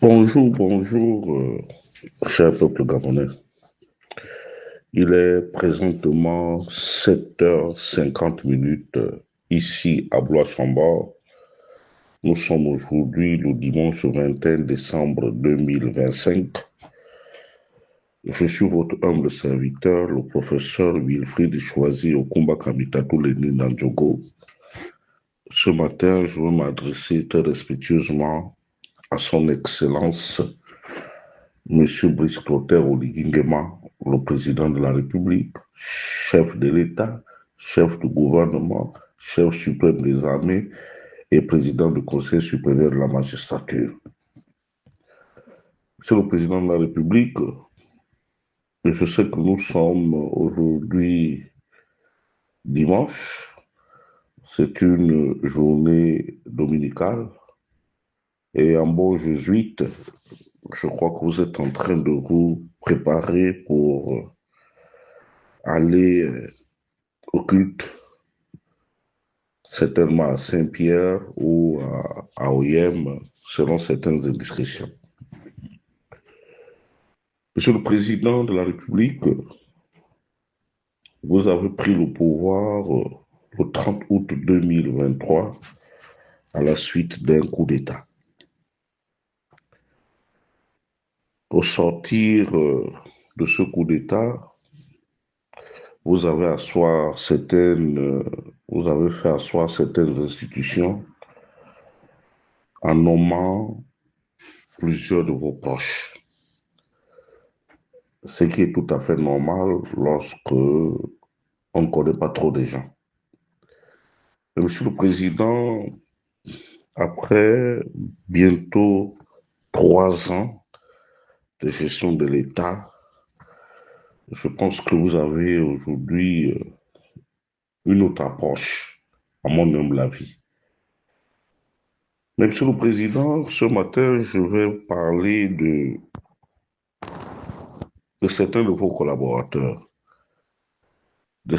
Bonjour, bonjour, cher peuple gabonais. Il est présentement 7h50 ici à Blois-Chambord. Nous sommes aujourd'hui le dimanche 21 décembre 2025. Je suis votre humble serviteur, le professeur Wilfried Choisy Okumba Kamitatou Leni Nandjogo. Ce matin, je veux m'adresser très respectueusement à son Excellence Monsieur Brice Clotaire Oligui Nguema, le président de la République, chef de l'État, chef du gouvernement, chef suprême des armées et président du Conseil supérieur de la magistrature. Monsieur le président de la République, je sais que nous sommes aujourd'hui dimanche. C'est une journée dominicale et en bon jésuite, je crois que vous êtes en train de vous préparer pour aller au culte, certainement à Saint-Pierre ou à Oyem, selon certaines indiscrétions. Monsieur le Président de la République, vous avez pris le pouvoir le 30 août 2023 à la suite d'un coup d'État. Au sortir de ce coup d'État, vous avez vous avez fait asseoir certaines institutions en nommant plusieurs de vos proches. Ce qui est tout à fait normal lorsque on ne connaît pas trop des gens. Et Monsieur le Président, après bientôt 3 ans de gestion de l'État, je pense que vous avez aujourd'hui une autre approche, à mon humble avis. Mais Monsieur le Président, ce matin, je vais parler de certains de vos collaborateurs, de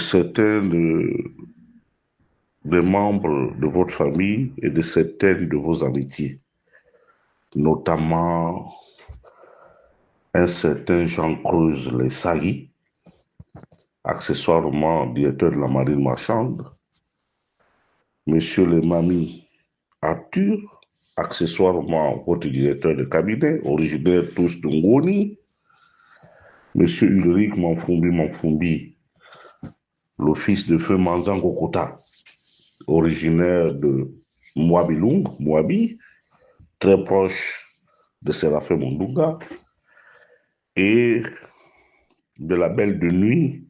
des membres de votre famille et de certaines de vos amitiés, notamment un certain Jean Cruz Les Sali, accessoirement directeur de la marine marchande, Monsieur Le Mami Arthur, accessoirement votre directeur de cabinet, originaire tous de Ngoni, Monsieur Ulrich Manfumbi Manfumbi, le fils de feu Manzan Kokota, originaire de Mwabilung, Mwabi, très proche de Séraphin Mundunga, et de la belle de nuit,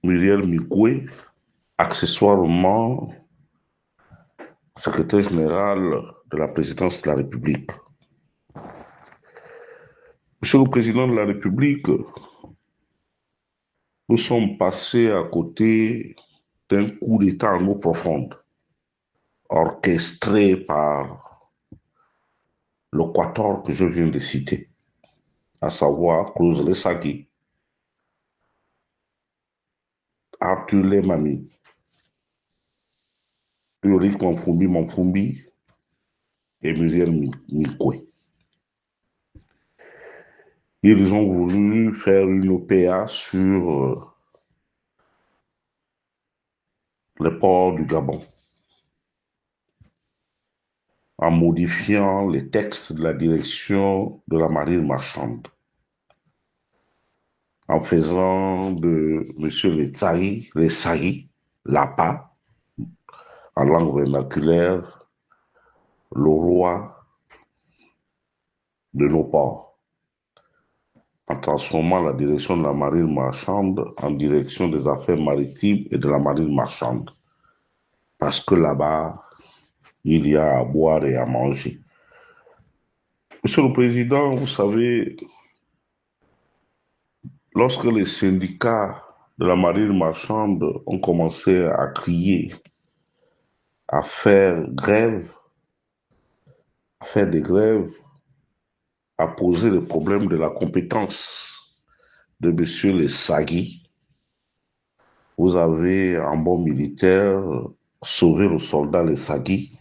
Muriel Mikoué, accessoirement secrétaire général de la présidence de la République. Monsieur le Président de la République, nous sommes passés à côté d'un coup d'État en eau profonde, orchestré par le quator que je viens de citer, à savoir Cruz Lesagi, Arthur Lemami, Ulrich Manfumbi et Muriel Mikoué. Ils ont voulu faire une OPA sur les ports du Gabon, en modifiant les textes de la direction de la marine marchande, en faisant de M. Lessaï, Lapa, en langue vernaculaire, le roi de nos ports, en transformant la direction de la marine marchande en direction des affaires maritimes et de la marine marchande. Parce que là-bas, il y a à boire et à manger. Monsieur le Président, vous savez, lorsque les syndicats de la marine marchande ont commencé à crier, à faire grève, à faire des grèves, à poser le problème de la compétence de M. Les Sagui, vous avez, en bon militaire, sauvé le soldat Les Sagui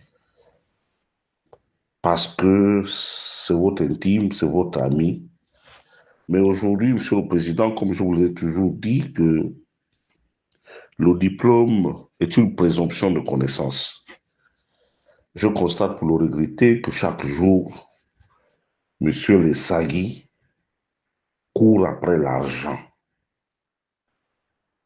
parce que c'est votre intime, c'est votre ami. Mais aujourd'hui, Monsieur le Président, comme je vous l'ai toujours dit, que le diplôme est une présomption de connaissance. Je constate pour le regretter que chaque jour, Monsieur Lessagui court après l'argent.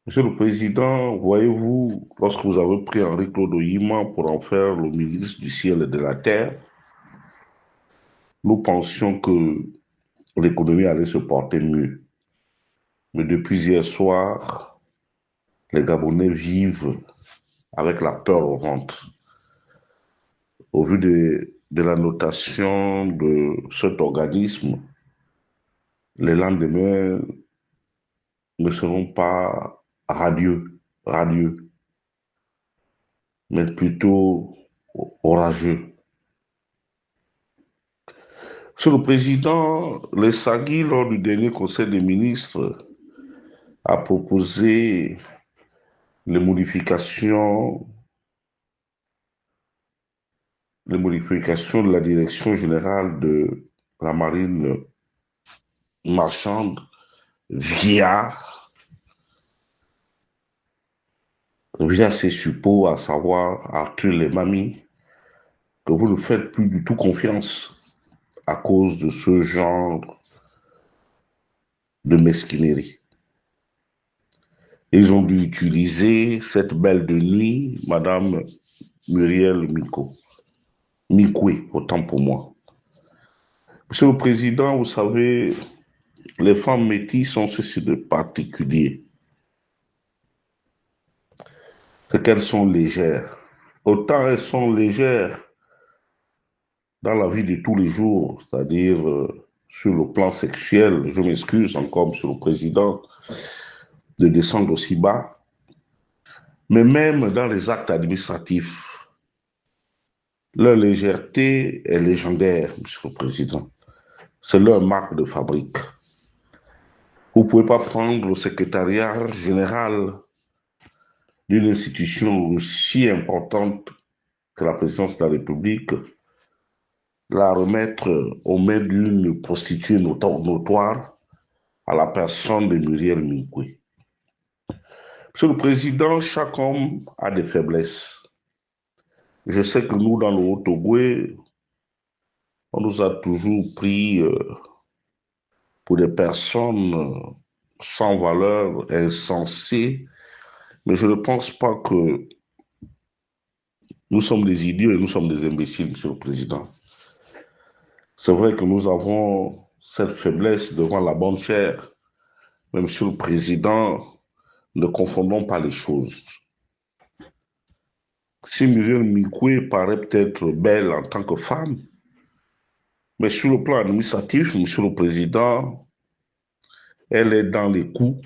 Monsieur le Président, voyez-vous, lorsque vous avez pris Henri-Claude Oyima pour en faire le ministre du ciel et de la terre, nous pensions que l'économie allait se porter mieux. Mais depuis hier soir, les Gabonais vivent avec la peur au ventre. Au vu de la notation de cet organisme, les lendemains ne seront pas radieux, mais plutôt orageux. Sur le président, le Sagui, lors du dernier conseil des ministres, a proposé les modifications, les modifications de la direction générale de la marine marchande via, via ses suppôts, à savoir Arthur Lemami, que vous ne faites plus du tout confiance à cause de ce genre de mesquinerie. Ils ont dû utiliser cette belle de nuit, Madame Muriel Mikoué, autant pour moi. Monsieur le Président, vous savez, les femmes métisses ont ceci de particulier, c'est qu'elles sont légères. Autant elles sont légères dans la vie de tous les jours, c'est-à-dire sur le plan sexuel, je m'excuse encore, Monsieur le Président, de descendre aussi bas, mais même dans les actes administratifs, leur légèreté est légendaire, Monsieur le Président. C'est leur marque de fabrique. Vous ne pouvez pas prendre le secrétariat général d'une institution aussi importante que la présidence de la République, la remettre aux mains d'une prostituée notoire à la personne de Muriel Minkwe. Monsieur le Président, chaque homme a des faiblesses. Je sais que nous, dans le Haut-Ogooué, on nous a toujours pris pour des personnes sans valeur, insensées, mais je ne pense pas que nous sommes des idiots et nous sommes des imbéciles, Monsieur le Président. C'est vrai que nous avons cette faiblesse devant la bonne chair, mais Monsieur le Président, ne confondons pas les choses. Si Muriel Mikoué paraît peut-être belle en tant que femme, mais sur le plan administratif, Monsieur le Président, elle est dans les coups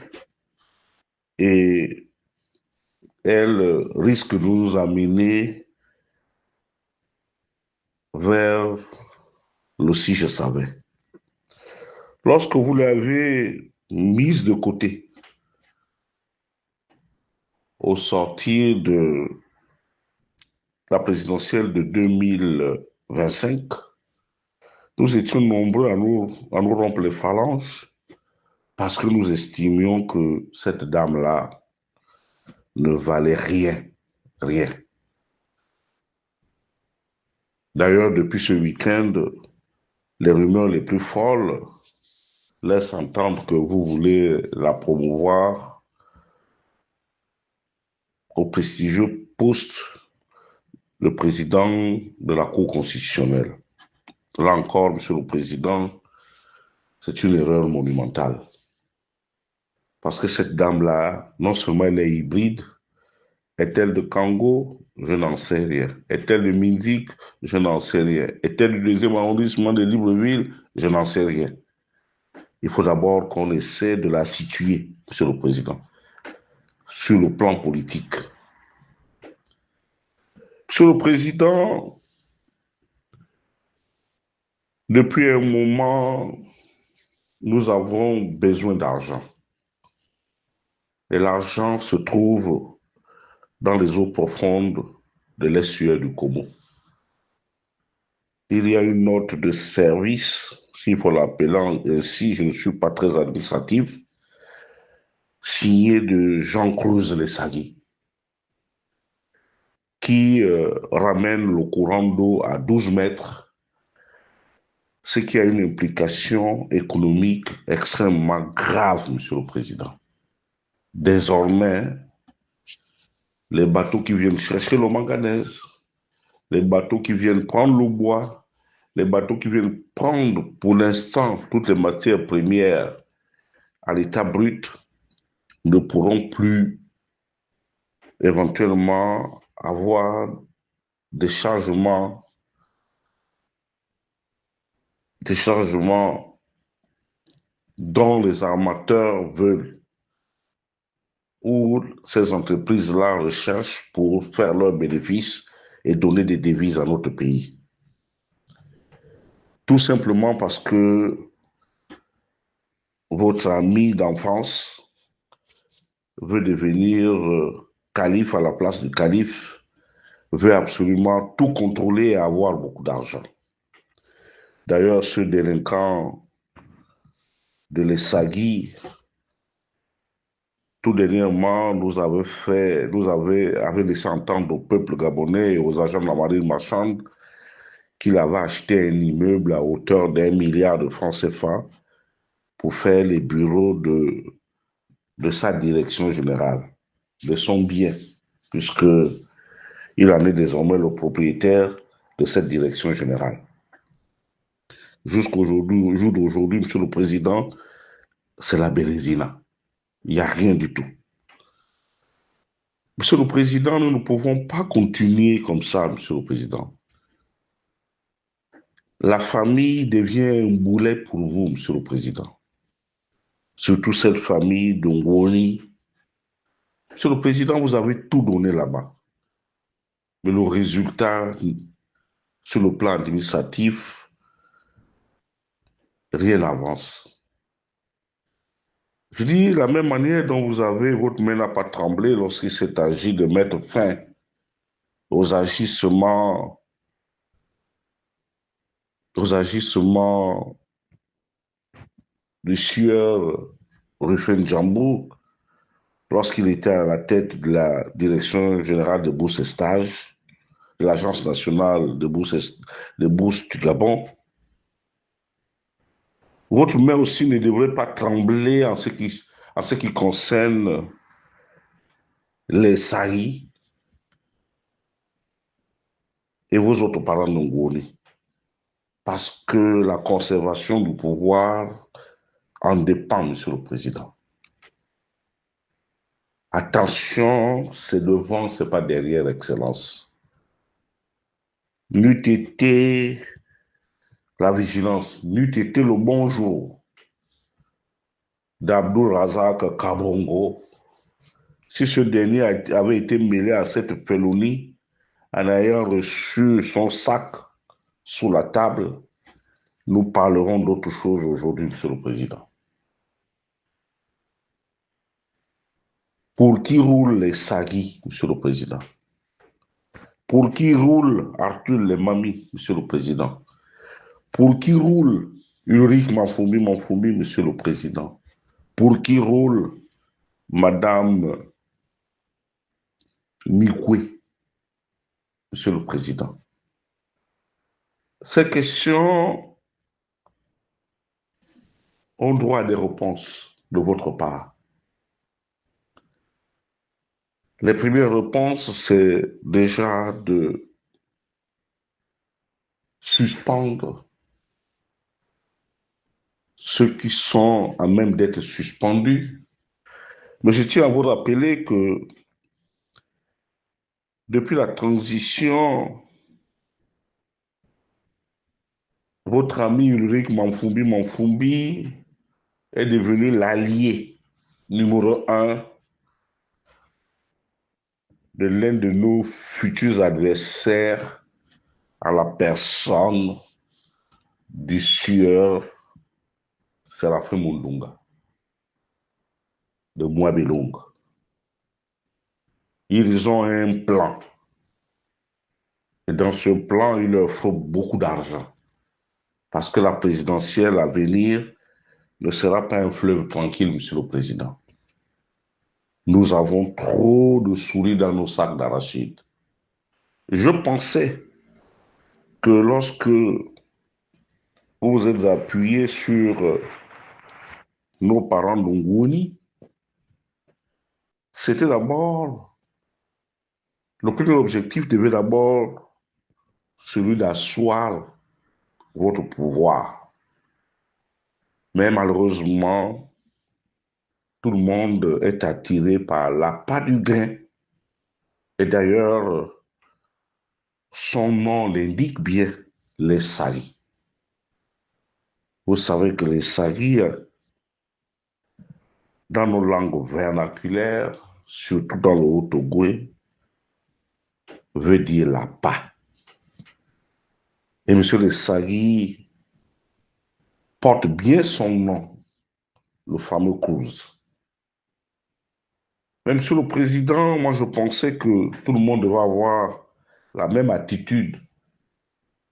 et elle risque de nous amener vers le si je savais. Lorsque vous l'avez mise de côté au sortir de la présidentielle de 2025, nous étions nombreux à nous rompre les phalanges parce que nous estimions que cette dame-là ne valait rien, rien. D'ailleurs, depuis ce week-end, les rumeurs les plus folles laissent entendre que vous voulez la promouvoir au prestigieux poste de président de la Cour constitutionnelle. Là encore, Monsieur le Président, c'est une erreur monumentale. Parce que cette dame-là, non seulement elle est hybride, est-elle de Kango? Je n'en sais rien. Est-elle de Minzik? Je n'en sais rien. Est-elle du deuxième arrondissement de Libreville? Je n'en sais rien. Il faut d'abord qu'on essaie de la situer, Monsieur le Président, sur le plan politique. Monsieur le Président, depuis un moment, nous avons besoin d'argent. Et l'argent se trouve dans les eaux profondes de l'estuaire du Congo. il y a une note de service, s'il faut l'appeler ainsi, je ne suis pas très administratif, signée de Jean-Cruz Lessagui, qui ramène le courant d'eau à 12 mètres, ce qui a une implication économique extrêmement grave, Monsieur le Président. Désormais, les bateaux qui viennent chercher le manganèse, les bateaux qui viennent prendre le bois, les bateaux qui viennent prendre pour l'instant toutes les matières premières à l'état brut ne pourront plus éventuellement avoir des changements dont les armateurs veulent ou ces entreprises-là recherchent pour faire leurs bénéfices et donner des devises à notre pays. Tout simplement parce que votre ami d'enfance veut devenir calife à la place du calife, veut absolument tout contrôler et avoir beaucoup d'argent. D'ailleurs, ce délinquant de l'Essagui, tout dernièrement, avait laissé entendre au peuple gabonais et aux agents de la marine marchande qu'il avait acheté un immeuble à hauteur d'1 milliard de francs CFA pour faire les bureaux de sa direction générale, de son bien, puisque il en est désormais le propriétaire de cette direction générale. Jusqu'aujourd'hui, au jour d'aujourd'hui, Monsieur le Président, c'est la bérésina. Il n'y a rien du tout. Monsieur le Président, nous ne pouvons pas continuer comme ça, Monsieur le Président. La famille devient un boulet pour vous, Monsieur le Président. Surtout cette famille de Ngoni. Monsieur le Président, vous avez tout donné là-bas. Mais le résultat, sur le plan administratif, rien n'avance. Je dis, la même manière dont votre main n'a pas tremblé lorsqu'il s'est agi de mettre fin aux agissements, aux agissements du sieur Rufen Djambou, lorsqu'il était à la tête de la direction générale de bourse et stage, de l'Agence nationale de bourse du Gabon. Votre main aussi ne devrait pas trembler en ce qui concerne les Sahis et vos autres parents Ngoni. Parce que la conservation du pouvoir en dépend, Monsieur le Président. Attention, c'est devant, c'est pas derrière, Excellence. N'eût été la vigilance, n'eût été le bonjour d'Abdul Razak Kabongo, si ce dernier avait été mêlé à cette félonie en ayant reçu son sac sous la table, nous parlerons d'autre chose aujourd'hui, Monsieur le Président. Pour qui roulent les Sagui, Monsieur le Président? Pour qui roule Arthur Lemami, Monsieur le Président? Pour qui roule Ulrich Manfoumi, Monsieur le Président? Pour qui roule Madame Mikwe, Monsieur le Président? Ces questions ont droit à des réponses de votre part. Les premières réponses, c'est déjà de suspendre ceux qui sont à même d'être suspendus. Mais je tiens à vous rappeler que depuis la transition, votre ami Ulrich Manfoumi est devenu l'allié numéro un de l'un de nos futurs adversaires à la personne du sieur Séraphin Mundunga de Mwabelong. Ils ont un plan Et dans ce plan, il leur faut beaucoup d'argent. Parce que la présidentielle à venir ne sera pas un fleuve tranquille, Monsieur le Président. Nous avons trop de souris dans nos sacs d'arachide. Je pensais que lorsque vous vous êtes appuyé sur nos parents d'Ongoni, c'était d'abord, le premier objectif devait d'abord celui d'asseoir votre pouvoir. Mais malheureusement, tout le monde est attiré par l'appât du gain. Et d'ailleurs, son nom l'indique bien, les saris. Vous savez que les saris, dans nos langues vernaculaires, surtout dans le Haut-Togoué, veut dire l'appât. Et M. les saris porte bien son nom, le fameux Cruz. Mais Monsieur le Président, moi je pensais que tout le monde devait avoir la même attitude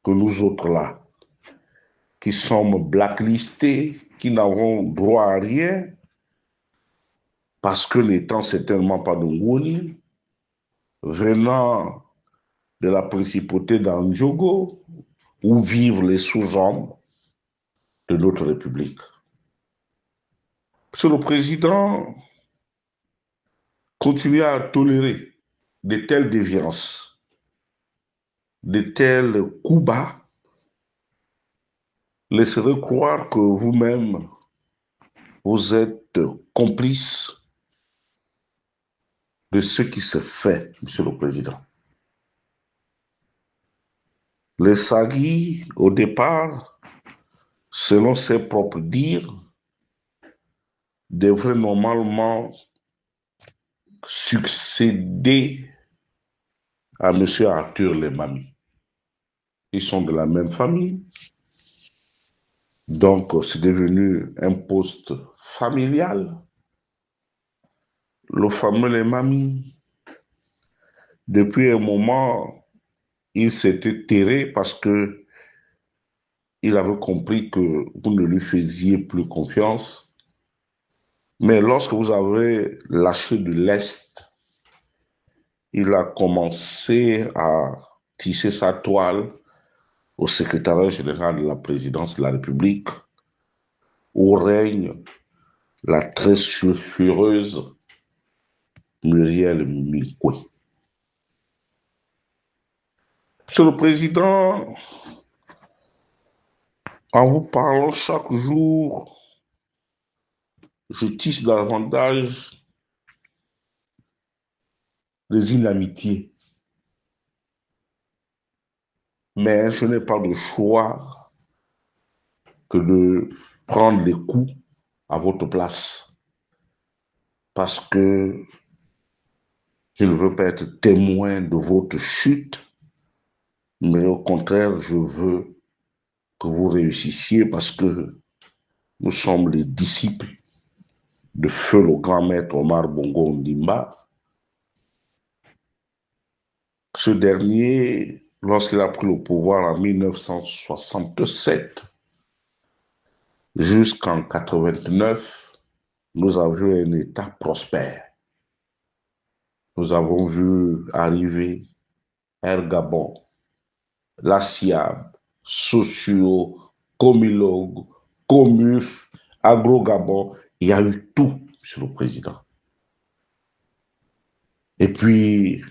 que nous autres là, qui sommes blacklistés, qui n'avons droit à rien, parce que n'étant certainement pas de Ngoni, venant de la principauté d'Andjogo, où vivent les sous-hommes de notre République. Monsieur le Président, continuez à tolérer de telles déviances, de tels coups bas, laisserez croire que vous-même, vous êtes complice de ce qui se fait, Monsieur le Président. Les Sagi, au départ, selon ses propres dires, devraient normalement succéder à M. Arthur Lemami. Ils sont de la même famille, donc c'est devenu un poste familial. Le fameux Lemami, depuis un moment, il s'était terré parce que il avait compris que vous ne lui faisiez plus confiance. Mais lorsque vous avez lâché de l'Est, il a commencé à tisser sa toile au secrétariat général de la présidence de la République, où règne la très sulfureuse Muriel Mimikwe. Monsieur le Président, en vous parlant chaque jour, je tisse davantage les inamitiés. Mais je n'ai pas de choix que de prendre les coups à votre place. Parce que je ne veux pas être témoin de votre chute, mais au contraire, je veux que vous réussissiez parce que nous sommes les disciples de feu le grand maître Omar Bongo Ondimba. Ce dernier, lorsqu'il a pris le pouvoir en 1967, jusqu'en 89, nous avions un État prospère. Nous avons vu arriver Air Gabon, la SIAB, Socio, Comilog, Comuf, Agro-Gabon. Il y a eu tout, Monsieur le Président. Et puis,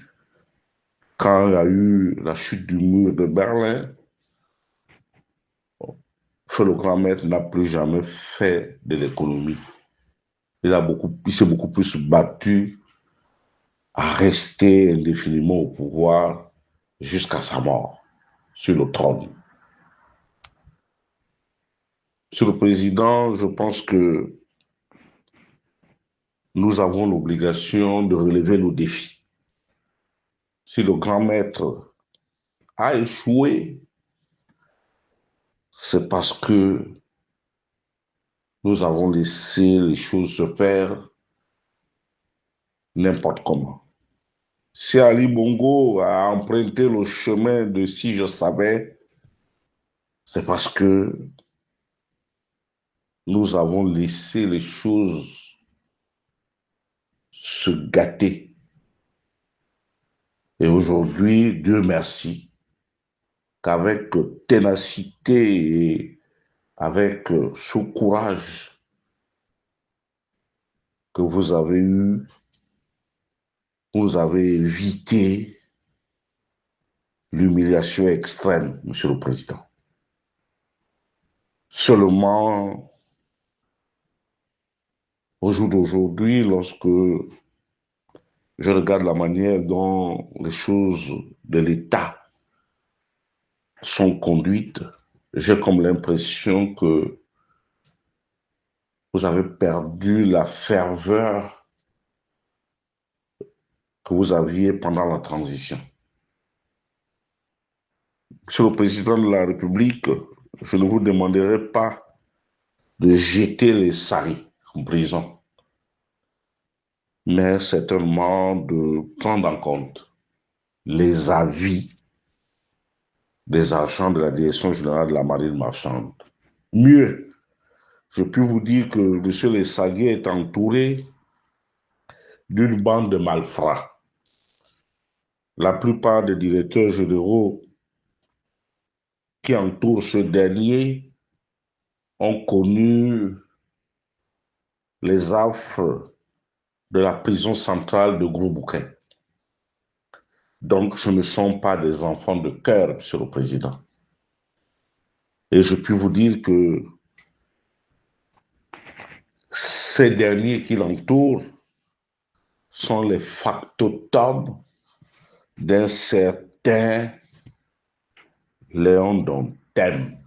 quand il y a eu la chute du mur de Berlin, Feu le grand maître n'a plus jamais fait de l'économie. Il s'est beaucoup plus battu à rester indéfiniment au pouvoir jusqu'à sa mort sur le trône. Monsieur le Président, je pense que nous avons l'obligation de relever nos défis. Si le grand maître a échoué, c'est parce que nous avons laissé les choses se faire n'importe comment. Si Ali Bongo a emprunté le chemin de Si je savais, c'est parce que nous avons laissé les choses se gâter. Et aujourd'hui, Dieu merci, qu'avec ténacité et avec ce courage que vous avez eu, vous avez évité l'humiliation extrême, Monsieur le Président. Seulement, au jour d'aujourd'hui, lorsque je regarde la manière dont les choses de l'État sont conduites, j'ai comme l'impression que vous avez perdu la ferveur que vous aviez pendant la transition. Monsieur le Président de la République, je ne vous demanderai pas de jeter les saris en prison, mais certainement de prendre en compte les avis des agents de la Direction générale de la marine marchande. Mieux, je puis vous dire que M. Lessaguet est entouré d'une bande de malfrats. La plupart des directeurs généraux qui entourent ce dernier ont connu les affres de la prison centrale de Gros-Bouquet. Donc, ce ne sont pas des enfants de cœur, Monsieur le Président. Et je puis vous dire que ces derniers qui l'entourent sont les factotums d'un certain Léon Dantème,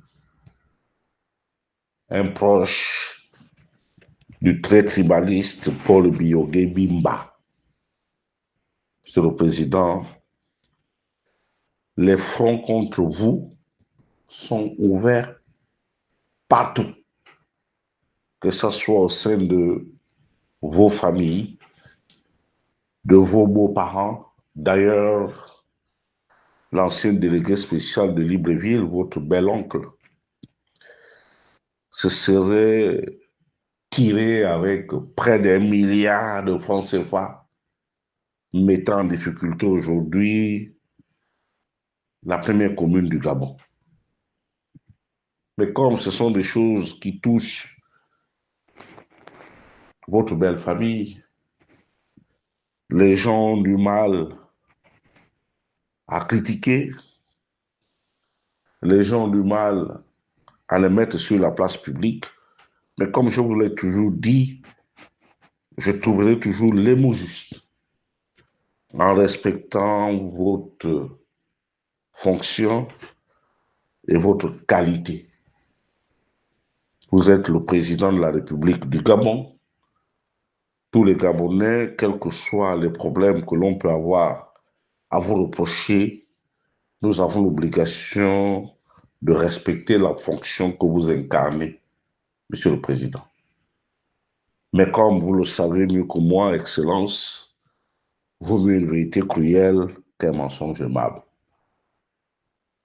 un proche du très tribaliste Paul Biogé Bimba. Monsieur le Président, les fronts contre vous sont ouverts partout, que ce soit au sein de vos familles, de vos beaux-parents. D'ailleurs, l'ancien délégué spécial de Libreville, votre bel-oncle, se serait tiré avec près d'1 milliard de francs CFA, mettant en difficulté aujourd'hui la première commune du Gabon. Mais comme ce sont des choses qui touchent votre belle famille, les gens ont du mal à critiquer, les gens ont du mal à les mettre sur la place publique. Mais comme je vous l'ai toujours dit, je trouverai toujours les mots justes en respectant votre fonction et votre qualité. Vous êtes le président de la République du Gabon. Tous les Gabonais, quels que soient les problèmes que l'on peut avoir à vous reprocher, nous avons l'obligation de respecter la fonction que vous incarnez, Monsieur le Président. Mais comme vous le savez mieux que moi, Excellence, vaut mieux une vérité cruelle qu'un mensonge aimable.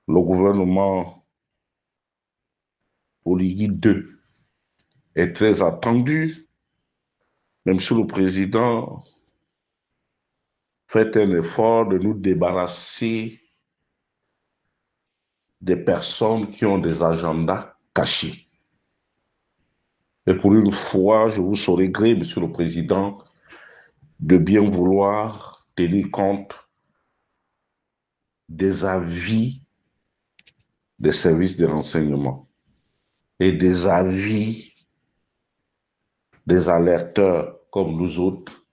Le gouvernement Oligui 2 est très attendu. Mais Monsieur le Président, faites un effort de nous débarrasser des personnes qui ont des agendas cachés. Et pour une fois, je vous saurai gré, Monsieur le Président, de bien vouloir tenir compte des avis des services de renseignement et des avis des alerteurs comme nous autres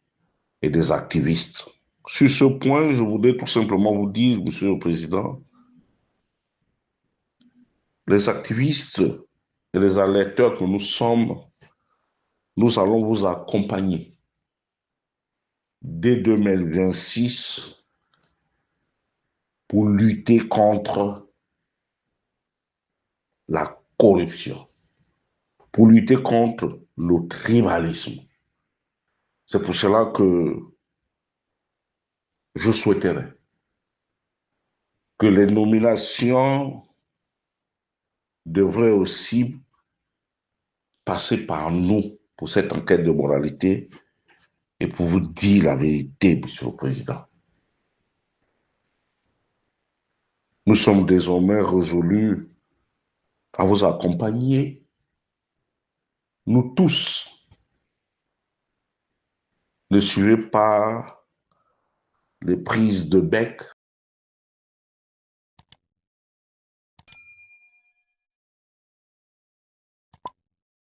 et des activistes. Sur ce point, je voudrais tout simplement vous dire, Monsieur le Président, les activistes et les alerteurs que nous sommes, nous allons vous accompagner dès 2026 pour lutter contre la corruption, pour lutter contre le tribalisme. C'est pour cela que je souhaiterais que les nominations devraient aussi passer par nous pour cette enquête de moralité et pour vous dire la vérité, Monsieur le Président. Nous sommes désormais résolus à vous accompagner, nous tous. Ne suivez pas les prises de bec